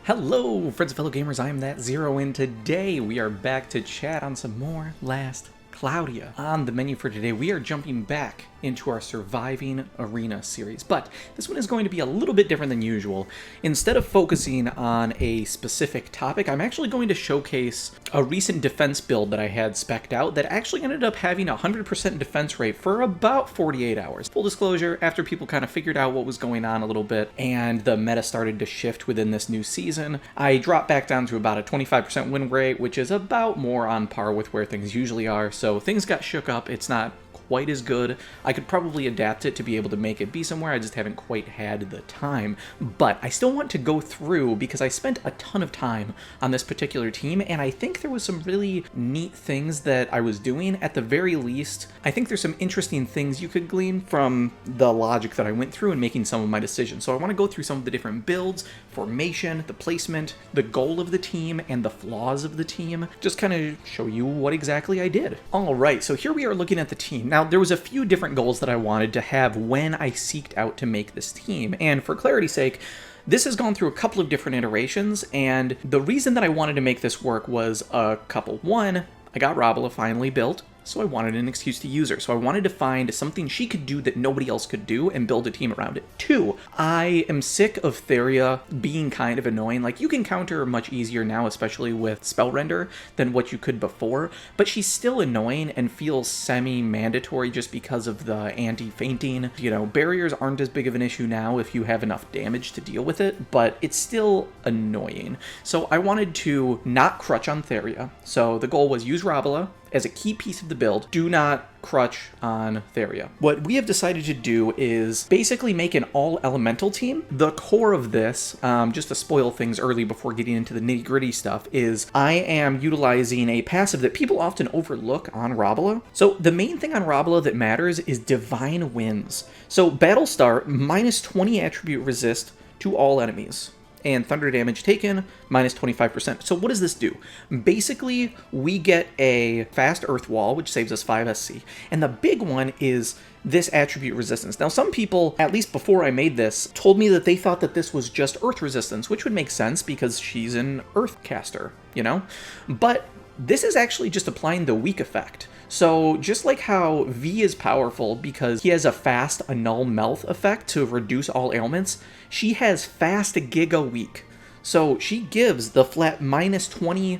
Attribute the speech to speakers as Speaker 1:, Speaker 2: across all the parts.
Speaker 1: Hello, friends and fellow gamers, I am That Zero, and today we are back to chat on some more Last Cloudia. On the menu for today, we are jumping back into our Surviving Arena series, but this one is going to be a little bit different than usual. Instead of focusing on a specific topic, I'm actually going to showcase a recent defense build that I had spec'd out that actually ended up having a 100% defense rate for about 48 hours. Full disclosure, after people kind of figured out what was going on a little bit and the meta started to shift within this new season, I dropped back down to about a 25% win rate, which is about more on par with where things usually are, so things got shook up. It's not quite as good. I could probably adapt it to be able to make it be somewhere, I just haven't quite had the time. But I still want to go through because I spent a ton of time on this particular team, and I think there was some really neat things that I was doing. At the very least, I think there's some interesting things you could glean from the logic that I went through in making some of my decisions. So I want to go through some of the different builds, formation, the placement, the goal of the team, and the flaws of the team. Just kind of show you what exactly I did. Alright, so here we are looking at the team. Now, there was a few different goals that I wanted to have when I seeked out to make this team, and for clarity's sake, this has gone through a couple of different iterations, and the reason that I wanted to make this work was a couple. One, I got Rabballa finally built, so I wanted an excuse to use her. So I wanted to find something she could do that nobody else could do and build a team around it. Two, I am sick of Theria being kind of annoying. Like, you can counter her much easier now, especially with Spellrender, than what you could before, but she's still annoying and feels semi-mandatory just because of the anti-fainting. You know, barriers aren't as big of an issue now if you have enough damage to deal with it, but it's still annoying. So I wanted to not crutch on Theria. So the goal was use Rabballa as a key piece of the build. Do not crutch on Theria. What we have decided to do is basically make an all-elemental team. The core of this, just to spoil things early before getting into the nitty-gritty stuff, is I am utilizing a passive that people often overlook on Rabballa. So the main thing on Rabballa that matters is Divine Winds. So Battle Start, minus 20 attribute resist to all enemies, and thunder damage taken, minus 25%. So what does this do? Basically, we get a fast earth wall, which saves us 5 SC, and the big one is this attribute resistance. Now, some people, at least before I made this, told me that they thought that this was just earth resistance, which would make sense because she's an earth caster, you know? But this is actually just applying the weak effect. So just like how V is powerful because he has a fast annul melt effect to reduce all ailments, she has fast Giga Weak. So she gives the flat minus 20%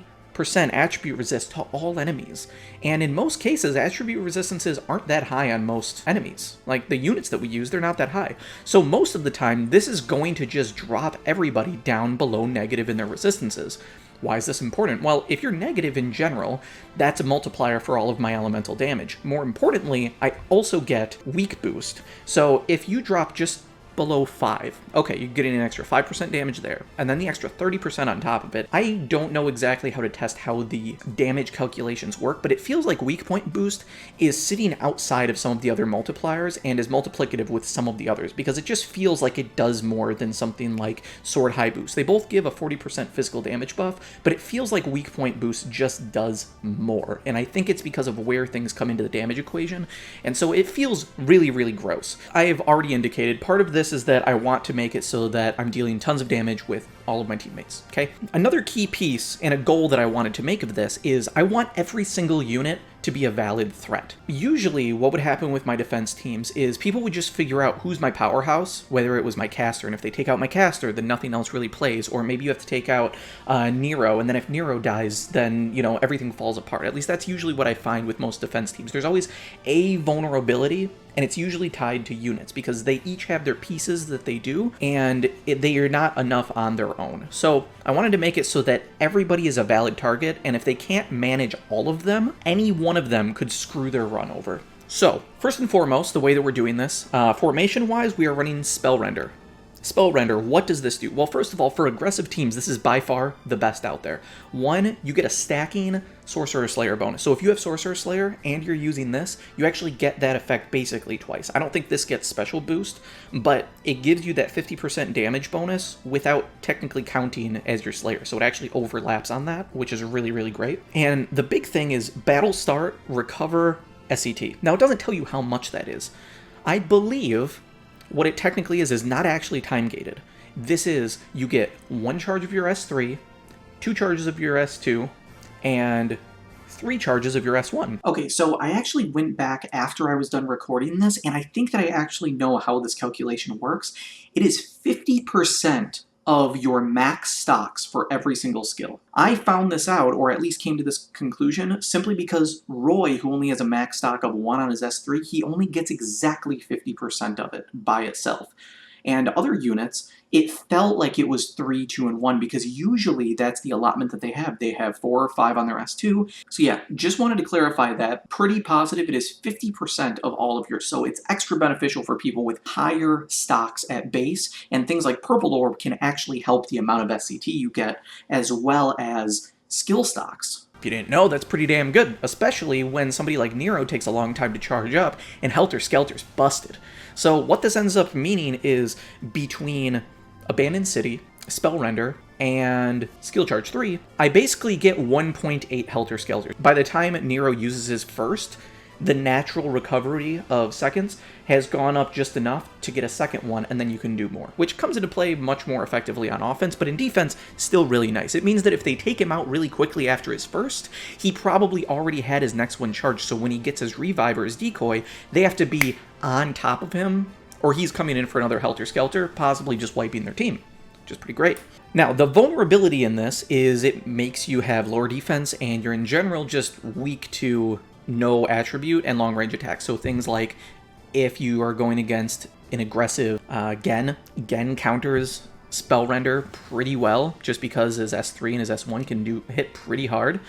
Speaker 1: attribute resist to all enemies. And in most cases, attribute resistances aren't that high on most enemies. Like, the units that we use, they're not that high. So most of the time, this is going to just drop everybody down below negative in their resistances. Why is this important? Well, if you're negative in general, that's a multiplier for all of my elemental damage. More importantly, I also get weak boost. So if you drop just below 5, okay, you're getting an extra 5% damage there, and then the extra 30% on top of it. I don't know exactly how to test how the damage calculations work, but it feels like weak point boost is sitting outside of some of the other multipliers and is multiplicative with some of the others, because it just feels like it does more than something like sword high boost. They both give a 40% physical damage buff, but it feels like weak point boost just does more, and I think it's because of where things come into the damage equation, and so it feels really, really gross. I have already indicated part of this is that I want to make it so that I'm dealing tons of damage with all of my teammates, okay? Another key piece and a goal that I wanted to make of this is I want every single unit to be a valid threat. Usually what would happen with my defense teams is people would just figure out who's my powerhouse, whether it was my caster, and if they take out my caster, then nothing else really plays, or maybe you have to take out Nero, and then if Nero dies, then, you know, everything falls apart. At least that's usually what I find with most defense teams. There's always a vulnerability, and it's usually tied to units, because they each have their pieces that they do, and they are not enough on their own. So I wanted to make it so that everybody is a valid target, and if they can't manage all of them, any one of them could screw their run over. So, first and foremost, the way that we're doing this, formation-wise, we are running Spellrender. Spellrender, what does this do? Well, first of all, for aggressive teams, this is by far the best out there. One, you get a stacking Sorcerer Slayer bonus. So if you have Sorcerer Slayer and you're using this, you actually get that effect basically twice. I don't think this gets special boost, but it gives you that 50% damage bonus without technically counting as your Slayer. So it actually overlaps on that, which is really, really great. And the big thing is Battle Start, Recover, SCT. Now, it doesn't tell you how much that is. I believe what it technically is not actually time-gated. This is, you get 1 charge of your S3, 2 charges of your S2, and 3 charges of your S1. Okay, so I actually went back after I was done recording this, and I think that I actually know how this calculation works. It is 50% of your max stocks for every single skill. I found this out, or at least came to this conclusion, simply because Roy, who only has a max stock of 1 on his S3, he only gets exactly 50% of it by itself. And other units, it felt like it was 3, 2, and 1, because usually that's the allotment that they have. They have 4 or 5 on their S2. So yeah, just wanted to clarify that. Pretty positive it is 50% of all of yours. So it's extra beneficial for people with higher stocks at base, and things like Purple Orb can actually help the amount of SCT you get, as well as skill stocks. If you didn't know, that's pretty damn good, especially when somebody like Nero takes a long time to charge up and Helter Skelter's busted. So what this ends up meaning is between Abandoned City, Spellrender, and Skill Charge 3, I basically get 1.8 Helter Skelters. By the time Nero uses his first, the natural recovery of seconds has gone up just enough to get a second one, and then you can do more, which comes into play much more effectively on offense, but in defense, still really nice. It means that if they take him out really quickly after his first, he probably already had his next one charged, so when he gets his revive or his decoy, they have to be on top of him, or he's coming in for another Helter Skelter, possibly just wiping their team, which is pretty great. Now, the vulnerability in this is it makes you have lower defense, and you're in general just weak to no attribute and long range attacks. So things like if you are going against an aggressive Gen counters Spellrender pretty well, just because his S3 and his S1 can hit pretty hard.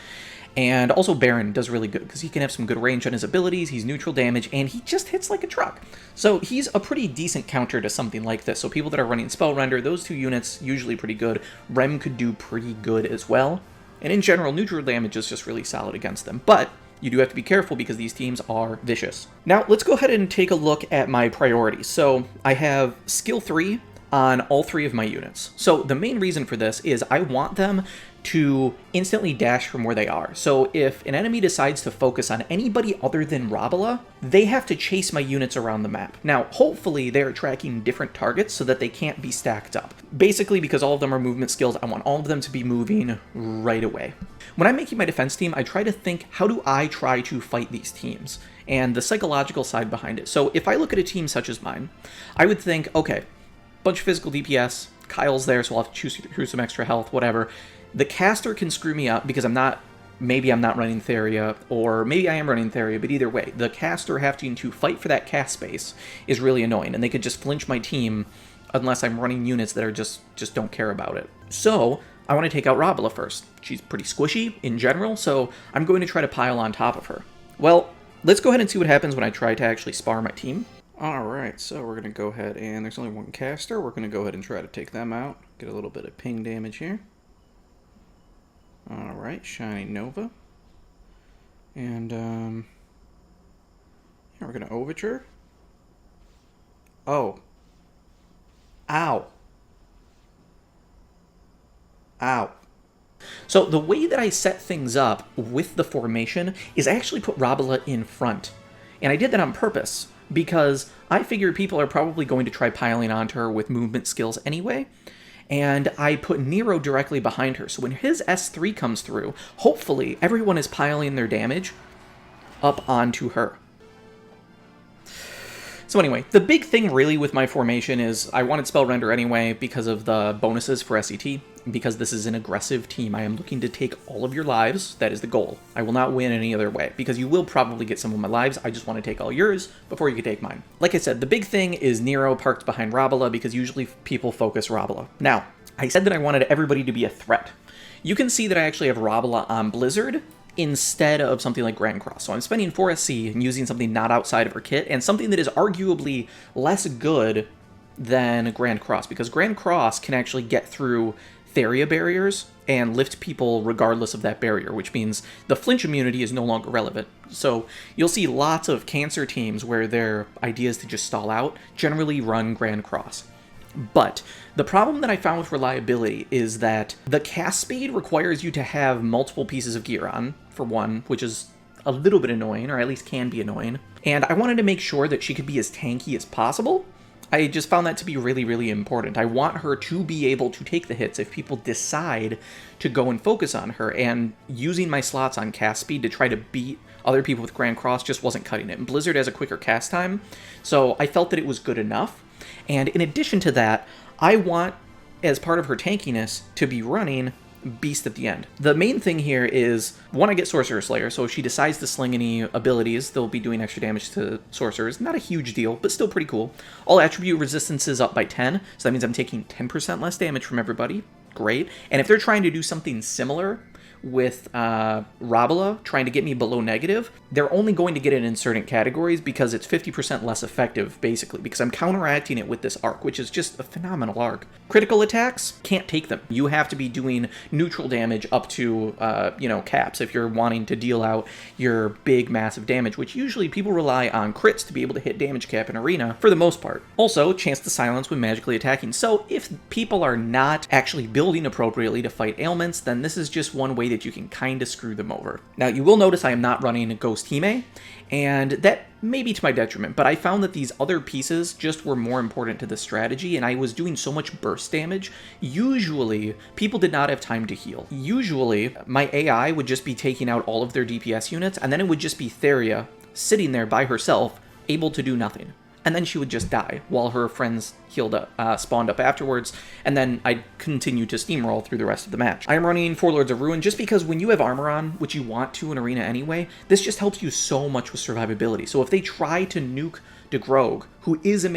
Speaker 1: And also Baron does really good, because he can have some good range on his abilities, he's neutral damage, and he just hits like a truck. So he's a pretty decent counter to something like this. So people that are running Spellrender, those 2 units, usually pretty good. Rem could do pretty good as well. And in general, neutral damage is just really solid against them. But you do have to be careful because these teams are vicious. Now, let's go ahead and take a look at my priorities. So I have skill 3 on all 3 of my units. So the main reason for this is I want them to instantly dash from where they are. So if an enemy decides to focus on anybody other than Rabballa, they have to chase my units around the map. Now, hopefully they're tracking different targets so that they can't be stacked up. Basically, because all of them are movement skills, I want all of them to be moving right away. When I'm making my defense team, I try to think, how do I try to fight these teams? And the psychological side behind it. So if I look at a team such as mine, I would think, okay, bunch of physical DPS, Kyle's there, so I'll have to choose through some extra health, whatever. The caster can screw me up because maybe I'm not running Theria, or maybe I am running Theria, but either way, the caster having to fight for that cast space is really annoying, and they could just flinch my team unless I'm running units that are just don't care about it. So I want to take out Rabballa first. She's pretty squishy in general, so I'm going to try to pile on top of her. Well, let's go ahead and see what happens when I try to actually spar my team. Alright, so we're going to go ahead, and there's only 1 caster. We're going to go ahead and try to take them out. Get a little bit of ping damage here. Alright, Shiny Nova. And, yeah, we're going to Overture. Oh. Ow. Ow. So the way that I set things up with the formation is I actually put Rabballa in front. And I did that on purpose, because I figured people are probably going to try piling onto her with movement skills anyway. And I put Nero directly behind her, so when his S3 comes through, hopefully everyone is piling their damage up onto her. So anyway, the big thing really with my formation is I wanted Spellrender anyway because of the bonuses for SCT. Because this is an aggressive team, I am looking to take all of your lives. That is the goal. I will not win any other way, because you will probably get some of my lives. I just want to take all yours before you can take mine. Like I said, the big thing is Nero parked behind Rabballa, because usually people focus Rabballa. Now, I said that I wanted everybody to be a threat. You can see that I actually have Rabballa on Blizzard instead of something like Grand Cross. So I'm spending 4 SC and using something not outside of her kit, and something that is arguably less good than Grand Cross, because Grand Cross can actually get through Theria barriers and lift people regardless of that barrier, which means the flinch immunity is no longer relevant. So you'll see lots of cancer teams where their idea is to just stall out generally run Grand Cross. But the problem that I found with reliability is that the cast speed requires you to have multiple pieces of gear on, for one, which is a little bit annoying, or at least can be annoying. And I wanted to make sure that she could be as tanky as possible. I just found that to be really, really important. I want her to be able to take the hits if people decide to go and focus on her, and using my slots on cast speed to try to beat other people with Grand Cross just wasn't cutting it. And Blizzard has a quicker cast time, so I felt that it was good enough. And in addition to that, I want, as part of her tankiness, to be running Beast at the end. The main thing here is, one, I get Sorcerer Slayer, so if she decides to sling any abilities, they'll be doing extra damage to sorcerers. Not a huge deal, but still pretty cool. All attribute resistance is up by 10, so that means I'm taking 10% less damage from everybody. Great. And if they're trying to do something similar with Rabballa, trying to get me below negative, they're only going to get it in certain categories because it's 50% less effective, basically, because I'm counteracting it with this arc, which is just a phenomenal arc. Critical attacks, can't take them. You have to be doing neutral damage up to, caps if you're wanting to deal out your big, massive damage, which usually people rely on crits to be able to hit damage cap in Arena, for the most part. Also, chance to silence when magically attacking. So if people are not actually building appropriately to fight ailments, then this is just one way that you can kind of screw them over. Now, you will notice I am not running Ghost Hime, and that may be to my detriment, but I found that these other pieces just were more important to the strategy, and I was doing so much burst damage. Usually, people did not have time to heal. Usually, my AI would just be taking out all of their DPS units, and then it would just be Theria sitting there by herself, able to do nothing. And then she would just die while her friends healed up, spawned up afterwards, and then I'd continue to steamroll through the rest of the match. I am running 4 Lords of Ruin just because when you have armor on, which you want to in Arena anyway, this just helps you so much with survivability. So if they try to nuke Degrouge, who is a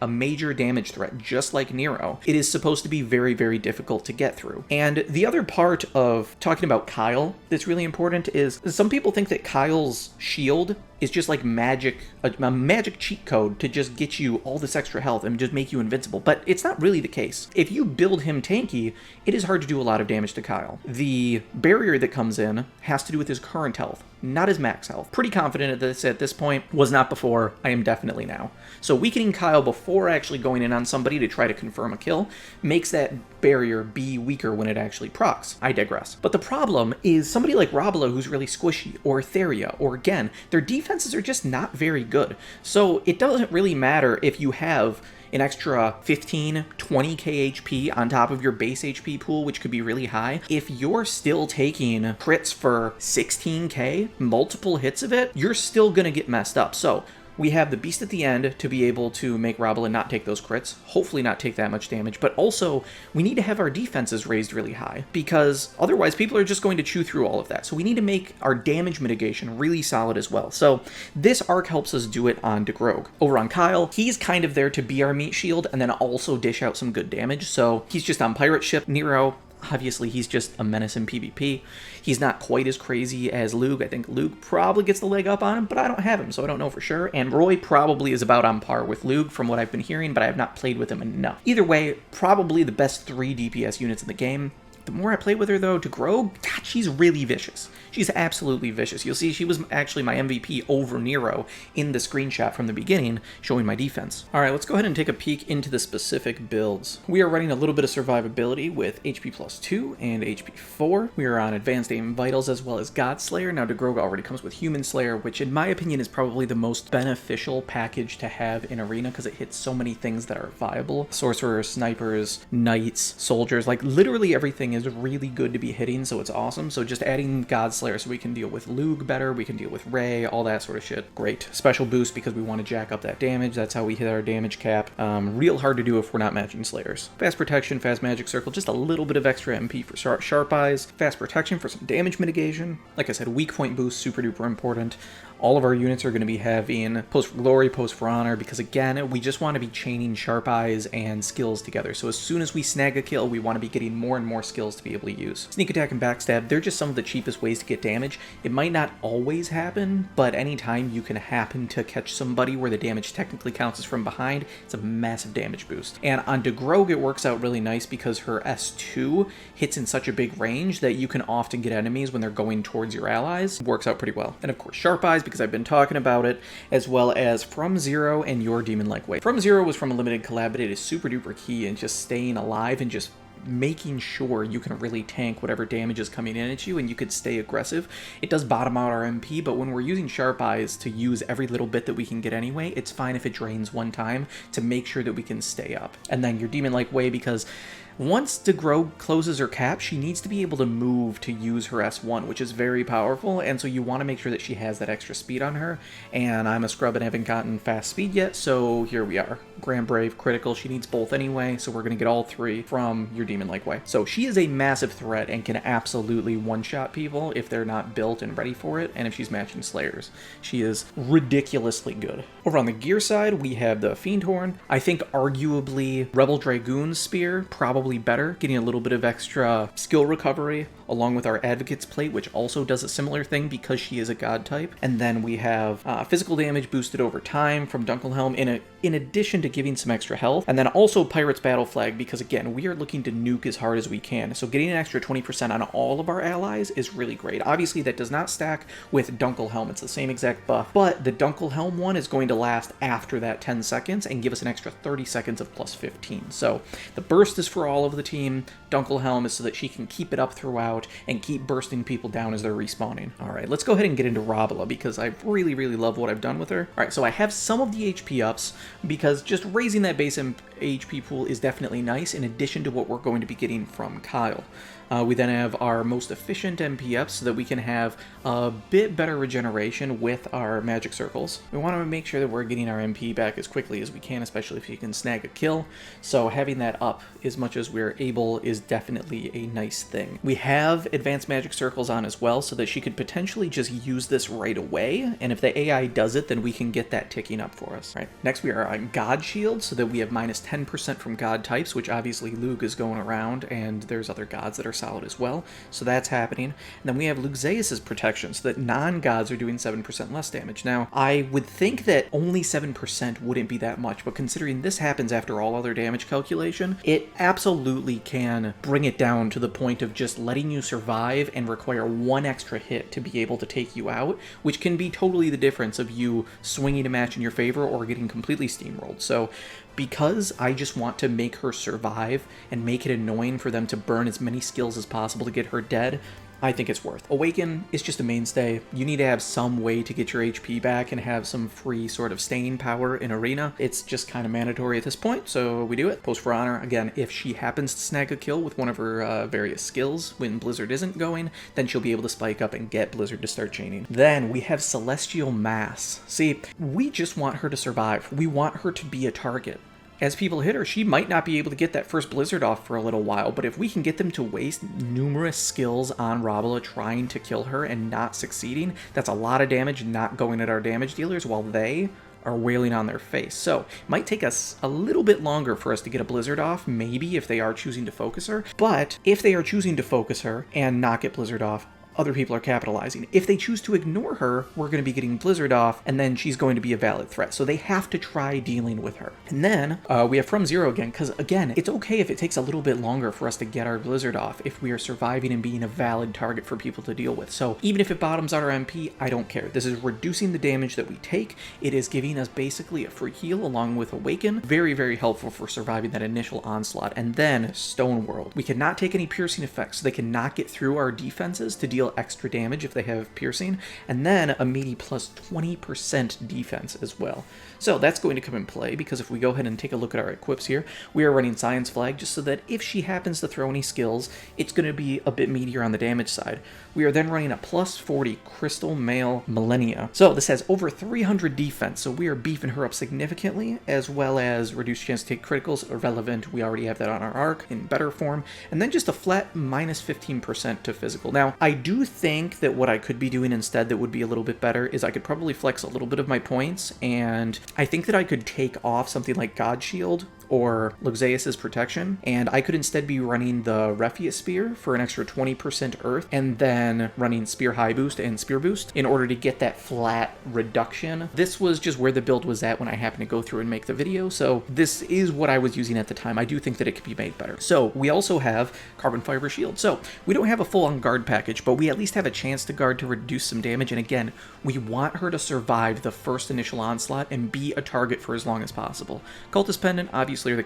Speaker 1: major damage threat, just like Nero, it is supposed to be very, very difficult to get through. And the other part of talking about Kyle that's really important is some people think that Kyle's shield is just like magic, a magic cheat code to just get you all this extra health and just make you invincible, but it's not really the case. If you build him tanky, it is hard to do a lot of damage to Kyle. The barrier that comes in has to do with his current health, not his max health. Pretty confident at this point, was not before, I am definitely now. So weakening Kyle before actually going in on somebody to try to confirm a kill makes that barrier be weaker when it actually procs. I digress. But the problem is somebody like Rabballa who's really squishy, or Theria, or Gen, their defenses are just not very good. So it doesn't really matter if you have an extra 15, 20k HP on top of your base HP pool, which could be really high. If you're still taking crits for 16k, multiple hits of it, you're still gonna get messed up. So we have the Beast at the end to be able to make Rabballa not take those crits, hopefully not take that much damage, but also we need to have our defenses raised really high, because otherwise people are just going to chew through all of that. So we need to make our damage mitigation really solid as well. So this arc helps us do it on Degrouge. Over on Kyle, he's kind of there to be our meat shield and then also dish out some good damage. So he's just on pirate ship. Nero, obviously, he's just a menace in PvP. He's not quite as crazy as Lug. I think Lug probably gets the leg up on him, but I don't have him, so I don't know for sure. And Roy probably is about on par with Lug from what I've been hearing, but I have not played with him enough. Either way, probably the best 3 DPS units in the game. The more I play with her, though, Degrouge, God, she's really vicious. She's absolutely vicious. You'll see she was actually my MVP over Nero in the screenshot from the beginning, showing my defense. All right, let's go ahead and take a peek into the specific builds. We are running a little bit of survivability with HP plus 2 and HP 4. We are on Advanced Aim Vitals as well as God Slayer. Now, Degrouge already comes with Human Slayer, which in my opinion is probably the most beneficial package to have in Arena because it hits so many things that are viable. Sorcerers, snipers, knights, soldiers, like literally everything is really good to be hitting, so it's awesome. So just adding God Slayer so we can deal with Lug better, we can deal with Ray, all that sort of shit. Great. Special boost because we want to jack up that damage. That's how we hit our damage cap. Real hard to do if we're not matching Slayers. Fast protection, fast magic circle, just a little bit of extra MP for sharp eyes. Fast protection for some damage mitigation. Like I said, weak point boost, super duper important. All of our units are going to be having Post for Glory, Post for Honor, because again, we just want to be chaining Sharp Eyes and skills together. So as soon as we snag a kill, we want to be getting more and more skills to be able to use. Sneak Attack and Backstab, they're just some of the cheapest ways to get damage. It might not always happen, but anytime you can happen to catch somebody where the damage technically counts as from behind, it's a massive damage boost. And on Degrouge, it works out really nice because her S2 hits in such a big range that you can often get enemies when they're going towards your allies. It works out pretty well. And of course, Sharp Eyes, because I've been talking about it, as well as From Zero and Your Demon-like Way. From Zero was from a limited collab, but it is super duper key in just staying alive and just making sure you can really tank whatever damage is coming in at you and you could stay aggressive. It does bottom out our MP, but when we're using Sharp Eyes to use every little bit that we can get anyway, it's fine if it drains one time to make sure that we can stay up. And then your Demon-like Way, because once Degrouge closes her cap, she needs to be able to move to use her S1, which is very powerful, and so you want to make sure that she has that extra speed on her, and I'm a scrub and haven't gotten fast speed yet, so here we are. Grand Brave, critical, she needs both anyway, so we're going to get all three from your Demon-like Way. So she is a massive threat and can absolutely one-shot people if they're not built and ready for it, and if she's matching Slayers. She is ridiculously good. Over on the gear side, we have the Fiend Horn. I think arguably Rebel Dragoon's Spear, probably better, getting a little bit of extra skill recovery along with our Advocate's Plate, which also does a similar thing because she is a god type. And then we have physical damage boosted over time from Dunkelhelm in addition to giving some extra health. And then also Pirate's Battle Flag, because again, we are looking to nuke as hard as we can. So getting an extra 20% on all of our allies is really great. Obviously that does not stack with Dunkelhelm, it's the same exact buff, but the Dunkelhelm one is going to last after that 10 seconds and give us an extra 30 seconds of plus 15. So the burst is for all of the team, Dunkelhelm is so that she can keep it up throughout and keep bursting people down as they're respawning. All right, let's go ahead and get into Rabballa because I really, really love what I've done with her. All right, so I have some of the HP ups because just raising that base HP pool is definitely nice in addition to what we're going to be getting from Kyle. We then have our most efficient MP ups so that we can have a bit better regeneration with our magic circles. We want to make sure that we're getting our MP back as quickly as we can, especially if you can snag a kill. So having that up as much as we're able is definitely a nice thing. We have advanced magic circles on as well so that she could potentially just use this right away. And if the AI does it, then we can get that ticking up for us. All right. Next, we are on God Shield so that we have minus 10% from God types, which obviously Luke is going around and there's other gods that are solid as well, so that's happening. And then we have Luxeus's protection, so that non-gods are doing 7% less damage. Now, I would think that only 7% wouldn't be that much, but considering this happens after all other damage calculation, it absolutely can bring it down to the point of just letting you survive and require one extra hit to be able to take you out, which can be totally the difference of you swinging a match in your favor or getting completely steamrolled. So because I just want to make her survive and make it annoying for them to burn as many skills as possible to get her dead, I think it's worth. Awaken is just a mainstay. You need to have some way to get your HP back and have some free sort of staying power in Arena. It's just kind of mandatory at this point, so we do it. Post for Honor, again, if she happens to snag a kill with one of her various skills when Blizzard isn't going, then she'll be able to spike up and get Blizzard to start chaining. Then we have Celestial Mass. See, we just want her to survive. We want her to be a target. As people hit her, she might not be able to get that first Blizzard off for a little while, but if we can get them to waste numerous skills on Rabballa trying to kill her and not succeeding, that's a lot of damage not going at our damage dealers while they are wailing on their face. So it might take us a little bit longer for us to get a Blizzard off, maybe if they are choosing to focus her, but if they are choosing to focus her and not get Blizzard off, other people are capitalizing. If they choose to ignore her, we're going to be getting Blizzard off, and then she's going to be a valid threat. So they have to try dealing with her. And then we have From Zero again, because again, it's okay if it takes a little bit longer for us to get our Blizzard off if we are surviving and being a valid target for people to deal with. So even if it bottoms out our MP, I don't care. This is reducing the damage that we take. It is giving us basically a free heal along with Awaken. Very, very helpful for surviving that initial onslaught. And then Stone World. We cannot take any piercing effects, so they cannot get through our defenses to deal extra damage if they have piercing, and then a meaty plus 20% defense as well. So that's going to come in play because if we go ahead and take a look at our equips here, we are running Science Flag just so that if she happens to throw any skills, it's going to be a bit meatier on the damage side. We are then running a plus 40 Crystal Mail Millennia. So this has over 300 defense, so we are beefing her up significantly, as well as reduced chance to take criticals, irrelevant. We already have that on our arc in better form, and then just a flat minus 15% to physical. Now, I do think that what I could be doing instead that would be a little bit better is I could probably flex a little bit of my points, and I think that I could take off something like God Shield or Luxeus's protection, and I could instead be running the Rephius Spear for an extra 20% earth, and then running Spear High Boost and Spear Boost in order to get that flat reduction. This was just where the build was at when I happened to go through and make the video, so this is what I was using at the time. I do think that it could be made better. So we also have Carbon Fiber Shield. So we don't have a full-on guard package, but we at least have a chance to guard to reduce some damage, and again, we want her to survive the first initial onslaught and be a target for as long as possible. Cultist Pendant, obviously, are the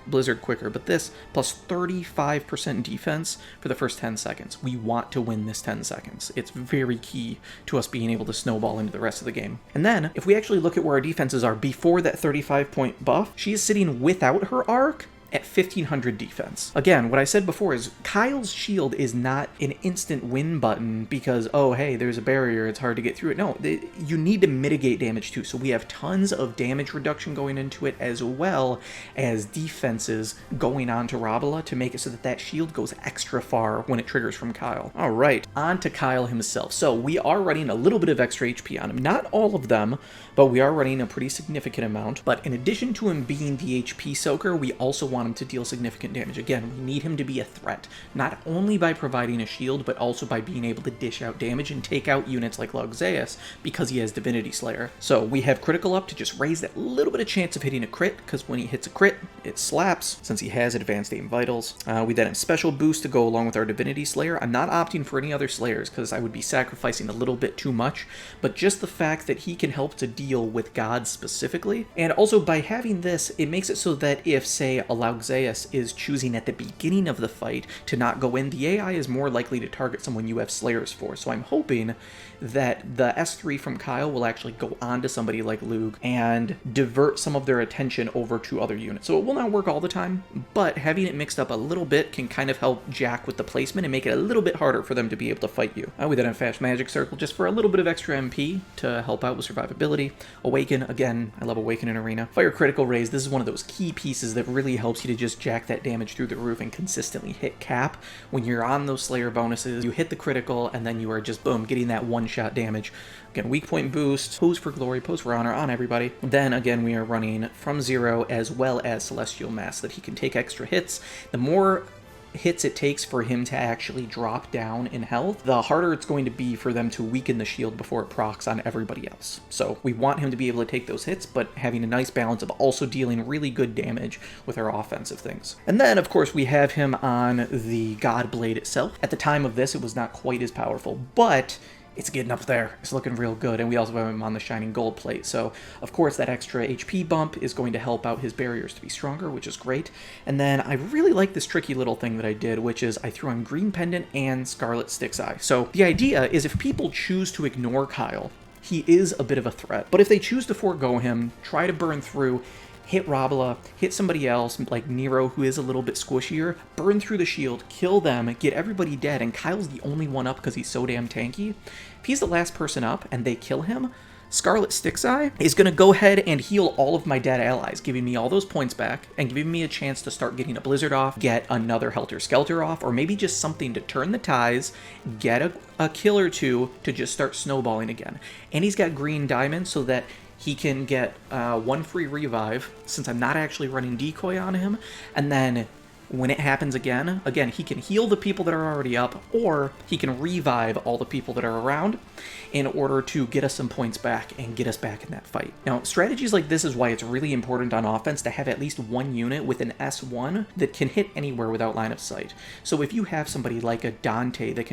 Speaker 1: Blizzard quicker, but this plus 35% defense for the first 10 seconds. We want to win this 10 seconds. It's very key to us being able to snowball into the rest of the game. And then, if we actually look at where our defenses are before that 35-point buff, she is sitting without her arc at 1500 defense. Again, what I said before is Kyle's shield is not an instant win button because, oh, hey, there's a barrier, it's hard to get through it. No, you need to mitigate damage too. So we have tons of damage reduction going into it as well as defenses going on to Rabballa to make it so that that shield goes extra far when it triggers from Kyle. All right, on to Kyle himself. So we are running a little bit of extra HP on him. Not all of them, but we are running a pretty significant amount. But in addition to him being the HP soaker, we also want him to deal significant damage. Again, we need him to be a threat, not only by providing a shield, but also by being able to dish out damage and take out units like Logzeus because he has Divinity Slayer. So we have critical up to just raise that little bit of chance of hitting a crit, because when he hits a crit, it slaps, since he has Advanced Aim Vitals. We then have Special Boost to go along with our Divinity Slayer. I'm not opting for any other Slayers, because I would be sacrificing a little bit too much, but just the fact that he can help to deal with gods specifically. And also by having this, it makes it so that if, say, a Logzeus is choosing at the beginning of the fight to not go in, the AI is more likely to target someone you have Slayers for. So I'm hoping that the S3 from Kyle will actually go on to somebody like Lug and divert some of their attention over to other units. So it will not work all the time, but having it mixed up a little bit can kind of help Jack with the placement and make it a little bit harder for them to be able to fight you. We then have Fast Magic Circle just for a little bit of extra MP to help out with survivability. Awaken, again, I love Awaken in Arena. Fire Critical Raise, this is one of those key pieces that really helps you to just jack that damage through the roof and consistently hit cap. When you're on those Slayer bonuses, you hit the critical and then you are just, boom, getting that one-shot damage. Again, weak point boost, pose for glory, pose for honor on everybody. Then again, we are running from 0 as well as Celestial Mass so that he can take extra hits. The more hits it takes for him to actually drop down in health, the harder it's going to be for them to weaken the shield before it procs on everybody else. So we want him to be able to take those hits, but having a nice balance of also dealing really good damage with our offensive things. And then, of course, we have him on the God Blade itself. At the time of this, it was not quite as powerful, but it's getting up there. It's looking real good. And we also have him on the Shining Gold Plate. So, of course, that extra HP bump is going to help out his barriers to be stronger, which is great. And then I really like this tricky little thing that I did, which is I threw on Green Pendant and Scarlet Stick's Eye. So the idea is if people choose to ignore Kyle, he is a bit of a threat. But if they choose to forego him, try to burn through, hit Rabballa, hit somebody else like Nero, who is a little bit squishier, burn through the shield, kill them, get everybody dead, and Kyle's the only one up because he's so damn tanky. If he's the last person up and they kill him, Scarlet Stick's Eye is going to go ahead and heal all of my dead allies, giving me all those points back and giving me a chance to start getting a Blizzard off, get another Helter Skelter off, or maybe just something to turn the ties, get a kill or two to just start snowballing again. And he's got green diamonds so that he can get one free revive, since I'm not actually running decoy on him, and then when it happens again, he can heal the people that are already up, or he can revive all the people that are around in order to get us some points back and get us back in that fight. Now, strategies like this is why it's really important on offense to have at least one unit with an S1 that can hit anywhere without line of sight. So if you have somebody like a Dante that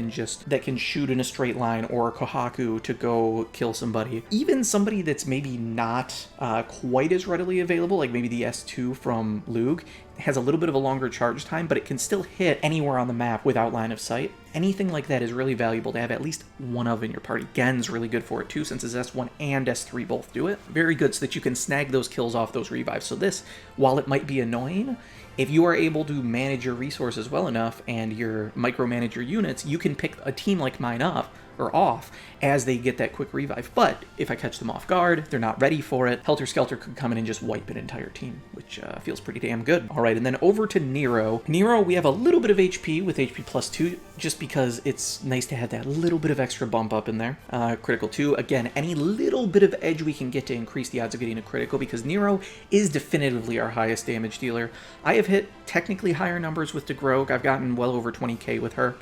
Speaker 1: can shoot in a straight line, or a Kohaku to go kill somebody, even somebody that's maybe not quite as readily available, like maybe the S2 from Lug, has a little bit of a longer charge time, but it can still hit anywhere on the map without line of sight. Anything like that is really valuable to have at least one of in your party. Gen's really good for it too, since his S1 and S3 both do it. Very good, so that you can snag those kills off those revives. So this, while it might be annoying, if you are able to manage your resources well enough and your micromanage your units, you can pick a team like mine up or off as they get that quick revive. But if I catch them off guard, they're not ready for it, Helter Skelter could come in and just wipe an entire team, which feels pretty damn good. All right, and then over to Nero. Nero, we have a little bit of HP with HP plus 2, just because it's nice to have that little bit of extra bump up in there. Critical 2, again, any little bit of edge we can get to increase the odds of getting a critical, because Nero is definitively our highest damage dealer. I have hit technically higher numbers with Degrouge. I've gotten well over 20k with her.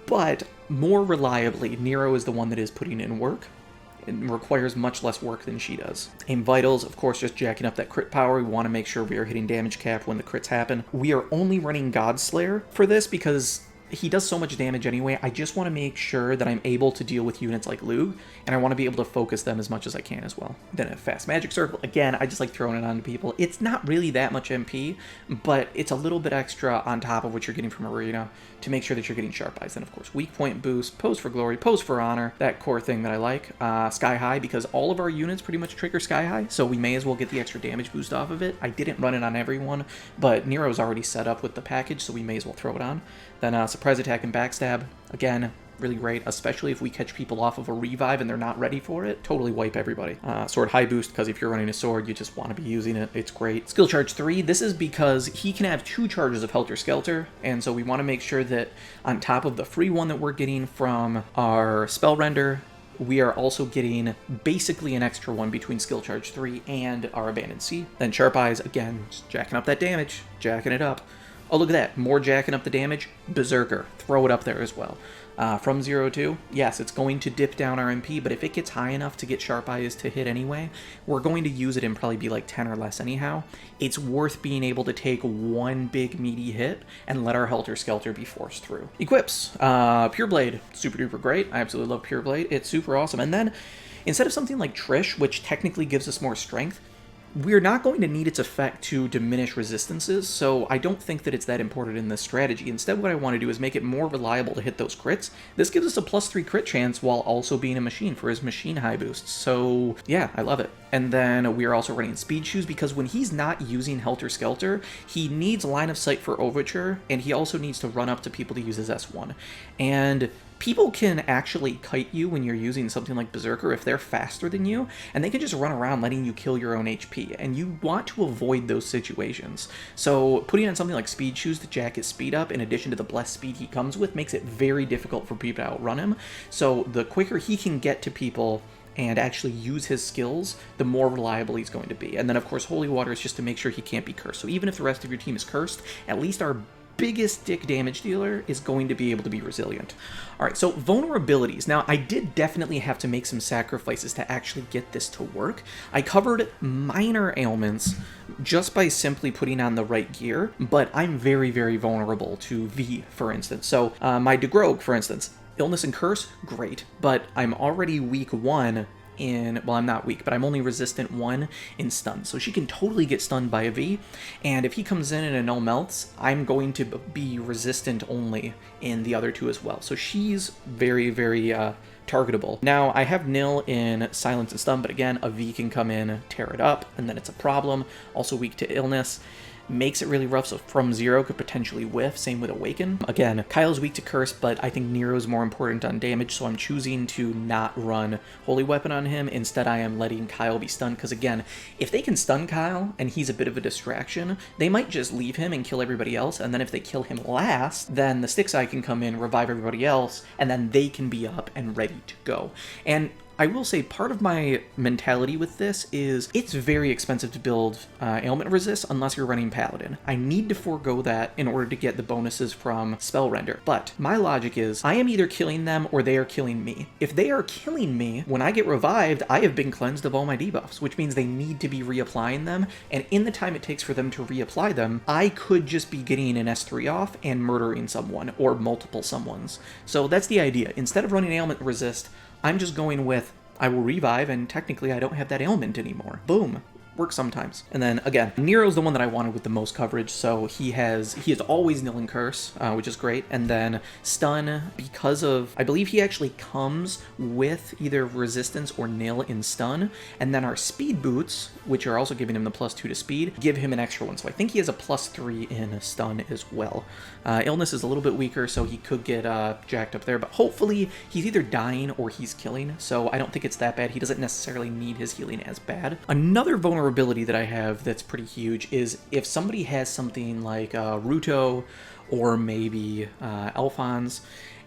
Speaker 1: But more reliably, Nero is the one that is putting in work. It requires much less work than she does. Aim Vitals, of course, just jacking up that crit power. We want to make sure we are hitting damage cap when the crits happen. We are only running Godslayer for this because he does so much damage anyway. I just want to make sure that I'm able to deal with units like Lug, and I want to be able to focus them as much as I can as well. Then a fast magic circle. Again, I just like throwing it on people. It's not really that much MP, but it's a little bit extra on top of what you're getting from Arena to make sure that you're getting sharp eyes. Then, of course, weak point boost, pose for glory, pose for honor, that core thing that I like. Sky high, because all of our units pretty much trigger sky high, so we may as well get the extra damage boost off of it. I didn't run it on everyone, but Nero's already set up with the package, so we may as well throw it on. Then surprise attack and backstab, again, really great, especially if we catch people off of a revive and they're not ready for it. Totally wipe everybody. Sword high boost, because if you're running a sword, you just want to be using it. It's great. Skill charge 3, this is because he can have 2 charges of Helter Skelter, and so we want to make sure that on top of the free one that we're getting from our Spellrender, we are also getting basically an extra one between skill charge 3 and our Abandoned Sea. Then Sharp Eyes, again, just jacking up that damage, jacking it up. Oh, look at that. More jacking up the damage. Berserker. Throw it up there as well. From 0-2, yes, it's going to dip down our MP, but if it gets high enough to get Sharp Eyes to hit anyway, we're going to use it and probably be like 10 or less anyhow. It's worth being able to take one big meaty hit and let our Helter Skelter be forced through. Equips. Pure Blade. Super duper great. I absolutely love Pure Blade. It's super awesome. And then, instead of something like Trish, which technically gives us more strength, we're not going to need its effect to diminish resistances, so I don't think that it's that important in this strategy. Instead, what I want to do is make it more reliable to hit those crits. This gives us a +3 crit chance while also being a machine for his machine high boosts. So yeah, I love it. And then we are also running Speed Shoes because when he's not using Helter Skelter, he needs line of sight for Overture, and he also needs to run up to people to use his S1. And people can actually kite you when you're using something like Berserker if they're faster than you, and they can just run around letting you kill your own HP, and you want to avoid those situations. So putting on something like Speed Shoes to jack his speed up, in addition to the blessed speed he comes with, makes it very difficult for people to outrun him. So the quicker he can get to people and actually use his skills, the more reliable he's going to be. And then, of course, Holy Water is just to make sure he can't be cursed. So even if the rest of your team is cursed, at least our biggest dick damage dealer is going to be able to be resilient. Alright, so vulnerabilities. Now, I did definitely have to make some sacrifices to actually get this to work. I covered minor ailments just by simply putting on the right gear, but I'm very, very vulnerable to V, for instance. So, my Degrouge, for instance, Illness and Curse, great, but I'm already weak 1 in, well, I'm not weak, but I'm only resistant 1 in stun. So she can totally get stunned by a V, and if he comes in and a null melts, I'm going to be resistant only in the other 2 as well. So she's very, very targetable. Now, I have nil in silence and stun, but again, a V can come in, tear it up, and then it's a problem. Also weak to illness. Makes it really rough, so from 0 could potentially whiff, same with Awaken. Again, Kyle's weak to Curse, but I think Nero's more important on damage, so I'm choosing to not run Holy Weapon on him. Instead, I am letting Kyle be stunned, because again, if they can stun Kyle, and he's a bit of a distraction, they might just leave him and kill everybody else, and then if they kill him last, then the Styx Eye can come in, revive everybody else, and then they can be up and ready to go. And I will say part of my mentality with this is it's very expensive to build ailment resist unless you're running Paladin. I need to forego that in order to get the bonuses from Spellrender. But my logic is I am either killing them or they are killing me. If they are killing me, when I get revived, I have been cleansed of all my debuffs, which means they need to be reapplying them. And in the time it takes for them to reapply them, I could just be getting an S3 off and murdering someone or multiple someones. So that's the idea. Instead of running ailment resist, I'm just going with, I will revive, and technically I don't have that ailment anymore. Boom. Works sometimes. And then, again, Nero's the one that I wanted with the most coverage, so he is always nil and curse, which is great. And then stun, because of, I believe he actually comes with either resistance or nil in stun, and then our speed boots, which are also giving him the +2 to speed, give him an extra one. So I think he has a +3 in stun as well. Illness is a little bit weaker, so he could get jacked up there, but hopefully he's either dying or he's killing, so I don't think it's that bad. He doesn't necessarily need his healing as bad. Another vulnerability that I have that's pretty huge is if somebody has something like Ruto or maybe Alphonse,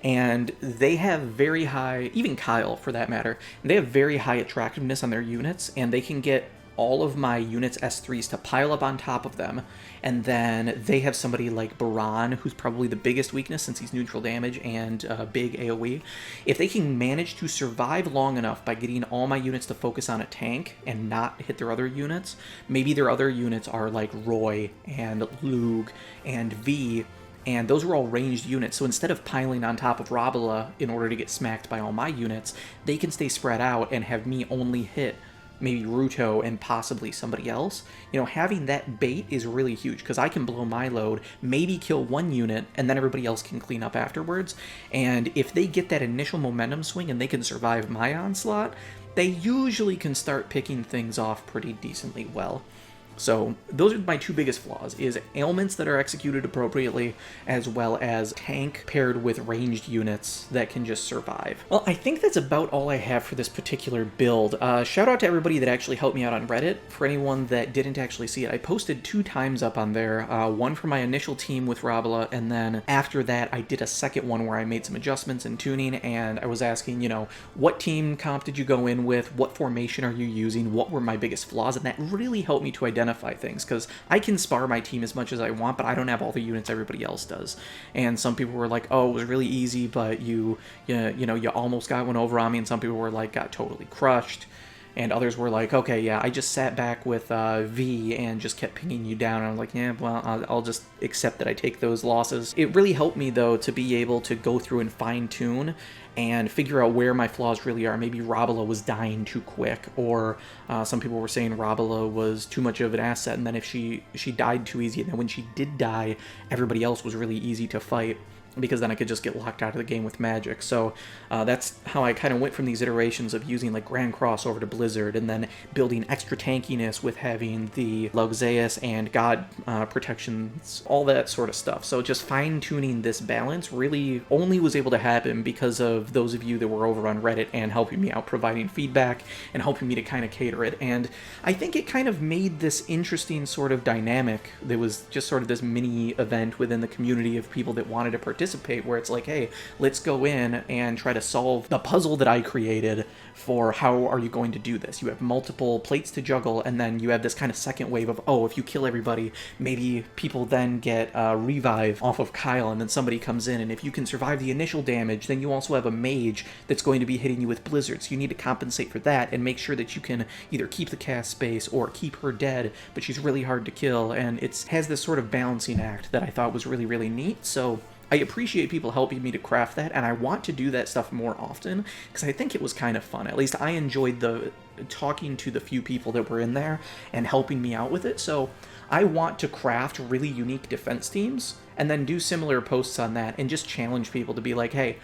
Speaker 1: and they have very high, even Kyle for that matter, they have very high attractiveness on their units, and they can get all of my units S3s to pile up on top of them, and then they have somebody like Baran, who's probably the biggest weakness since he's neutral damage and big AoE. If they can manage to survive long enough by getting all my units to focus on a tank and not hit their other units, maybe their other units are like Roy and Lug and V, and those were all ranged units. So instead of piling on top of Rabballa in order to get smacked by all my units, they can stay spread out and have me only hit maybe Ruto and possibly somebody else. You know, having that bait is really huge because I can blow my load, maybe kill one unit, and then everybody else can clean up afterwards. And if they get that initial momentum swing and they can survive my onslaught, they usually can start picking things off pretty decently well. So those are my two biggest flaws, is ailments that are executed appropriately, as well as tank paired with ranged units that can just survive. Well, I think that's about all I have for this particular build. Shout out to everybody that actually helped me out on Reddit. For anyone that didn't actually see it, I posted 2 times up on there, one for my initial team with Rabballa, and then after that I did a second one where I made some adjustments and tuning, and I was asking, you know, what team comp did you go in with, what formation are you using, what were my biggest flaws, and that really helped me to identify things, because I can spar my team as much as I want, but I don't have all the units everybody else does. And some people were like, oh, it was really easy, but you almost got one over on me, and some people were like, got totally crushed. And others were like, okay, yeah, I just sat back with V and just kept pinging you down. And I was like, yeah, well, I'll just accept that I take those losses. It really helped me, though, to be able to go through and fine-tune and figure out where my flaws really are. Maybe Rabballa was dying too quick, or some people were saying Rabballa was too much of an asset, and then if she died too easy, and then when she did die, everybody else was really easy to fight, because then I could just get locked out of the game with magic. So that's how I kind of went from these iterations of using like Grand Cross over to Blizzard, and then building extra tankiness with having the Luxeus and God protections, all that sort of stuff. So just fine-tuning this balance really only was able to happen because of those of you that were over on Reddit and helping me out, providing feedback and helping me to kind of cater it. And I think it kind of made this interesting sort of dynamic. There was just sort of this mini event within the community of people that wanted to participate, where it's like, hey, let's go in and try to solve the puzzle that I created for how are you going to do this. You have multiple plates to juggle, and then you have this kind of second wave of, oh, if you kill everybody, maybe people then get revive off of Kyle, and then somebody comes in, and if you can survive the initial damage, then you also have a mage that's going to be hitting you with blizzards. So you need to compensate for that and make sure that you can either keep the cast space or keep her dead, but she's really hard to kill, and it has this sort of balancing act that I thought was really, really neat. So I appreciate people helping me to craft that, and I want to do that stuff more often, because I think it was kind of fun. At least I enjoyed the talking to the few people that were in there and helping me out with it. So I want to craft really unique defense teams, and then do similar posts on that, and just challenge people to be like, hey,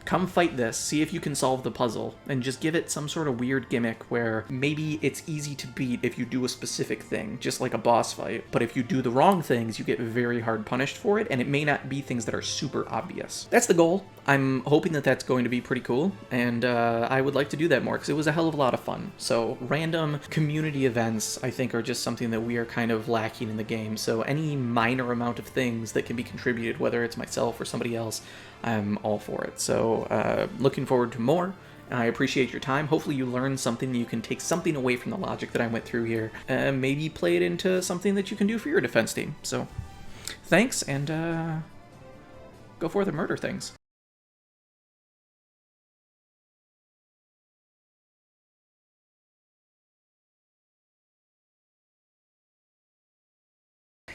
Speaker 1: come fight this, see if you can solve the puzzle, and just give it some sort of weird gimmick where maybe it's easy to beat if you do a specific thing, just like a boss fight, but if you do the wrong things, you get very hard punished for it, and it may not be things that are super obvious. That's the goal. I'm hoping that that's going to be pretty cool, and I would like to do that more, because it was a hell of a lot of fun. So random community events, I think, are just something that we are kind of lacking in the game, so any minor amount of things that can be contributed, whether it's myself or somebody else, I'm all for it. So looking forward to more. I appreciate your time. Hopefully you learned something, you can take something away from the logic that I went through here, and maybe play it into something that you can do for your defense team. So thanks, and go forth and murder things.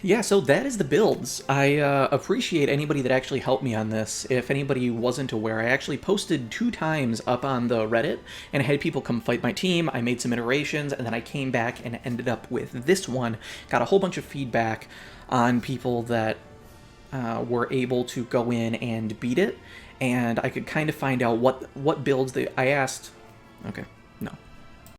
Speaker 1: Yeah, so that is the builds. I appreciate anybody that actually helped me on this. If anybody wasn't aware, I actually posted 2 times up on the Reddit, and I had people come fight my team. I made some iterations, and then I came back and ended up with this one. Got a whole bunch of feedback on people that were able to go in and beat it, and I could kind of find out what builds I asked. Okay.